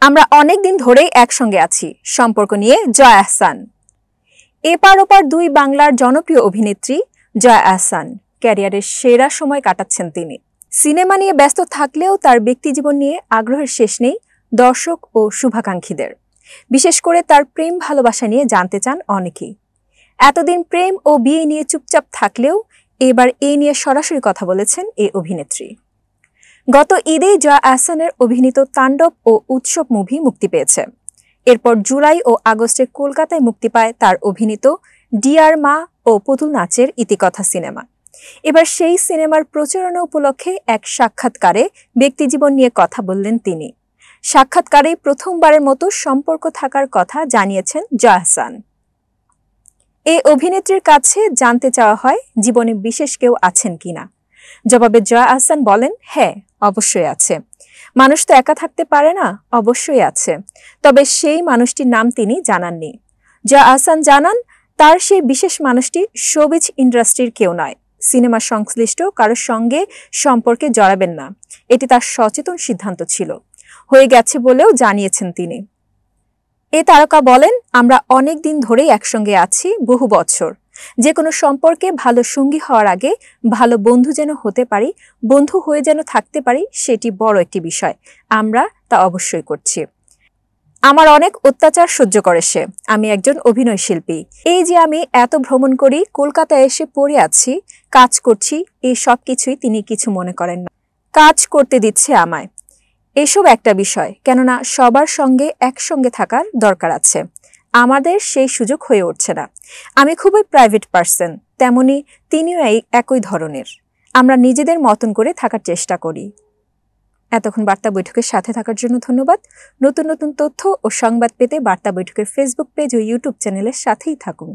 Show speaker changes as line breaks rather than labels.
আমরা অনেক দিন ধরেই একসঙ্গে আছি সম্পর্ক নিয়ে জয়া আহসান। এপার ওপার দুই বাংলার জনপ্রিয় অভিনেত্রী জয়া আহসান ক্যারিয়ারের সেরা সময় কাটাচ্ছেন তিনি। সিনেমা নিয়ে ব্যস্ত থাকলেও তার ব্যক্তিজীবন নিয়ে আগ্রহের শেষ নেই দর্শক ও শুভাকাঙ্ক্ষীদের। বিশেষ করে তার প্রেম ভালোবাসা নিয়ে জানতে চান অনেকেই। এতদিন প্রেম ও বিয়ে নিয়ে চুপচাপ থাকলেও এবার এই নিয়ে সরাসরি কথা বলেছেন এই অভিনেত্রী। গত ঈদেই জয়া আহসানের অভিনীত তাণ্ডব ও উৎসব মুভি মুক্তি পেয়েছে। এরপর জুলাই ও আগস্টে কলকাতায় মুক্তি পায় তার অভিনীত ডিয়ার মা ও পুতুল নাচের ইতিকথা সিনেমা। এবার সেই সিনেমার প্রচারণা উপলক্ষে এক সাক্ষাৎকারে ব্যক্তিজীবন নিয়ে কথা বললেন তিনি। সাক্ষাৎকারে প্রথমবারের মতো সম্পর্ক থাকার কথা জানিয়েছেন জয়া আহসান। এই অভিনেত্রীর কাছে জানতে চাওয়া হয় জীবনে বিশেষ কেউ আছেন কিনা। জবাবে জয়া আহসান বলেন, হ্যাঁ অবশ্যই আছে। মানুষ তো একা থাকতে পারে না, অবশ্যই আছে, তবে সেই মানুষটির নাম তিনি জানাননি। জয়া আহসান জানান, তার সেই বিশেষ মানুষটি শোবিজ ইন্ডাস্ট্রির কেউ নয়, সিনেমা সংশ্লিষ্ট কারোর সঙ্গে সম্পর্কে জড়াবেন না, এটি তার সচেতন সিদ্ধান্ত ছিল, হয়ে গেছে বলেও জানিয়েছেন তিনি। এ তারকা বলেন, আমরা অনেক দিন ধরেই একসঙ্গে আছি, বহু বছর। যে কোনো সম্পর্কে ভালো সঙ্গী হওয়ার আগে ভালো বন্ধু যেন হতে পারি, বন্ধু হয়ে যেন থাকতে পারি, সেটি বড় একটি বিষয়। আমরা তা অবশ্যই করছি। আমার অনেক অত্যাচার সহ্য করে সে। আমি একজন অভিনয় শিল্পী। এই যে আমি এত ভ্রমণ করি, কলকাতায় এসে পড়ে আছি, কাজ করছি, এই সব কিছুই তিনি কিছু মনে করেন না। কাজ করতে দিচ্ছে আমায়, এসব একটা বিষয়, কেননা সবার সঙ্গে একসঙ্গে থাকার দরকার আছে। আমাদের সেই সুযোগ হয়ে উঠছে না। আমি খুবই প্রাইভেট পার্সন, তেমনি তিনিও একই ধরনের। আমরা নিজেদের মতন করে থাকার চেষ্টা করি। এতক্ষণ বার্তা বৈঠকের সাথে থাকার জন্য ধন্যবাদ। নতুন নতুন তথ্য ও সংবাদ পেতে বার্তা বৈঠকের ফেসবুক পেজ ও ইউটিউব চ্যানেলের সাথেই থাকুন।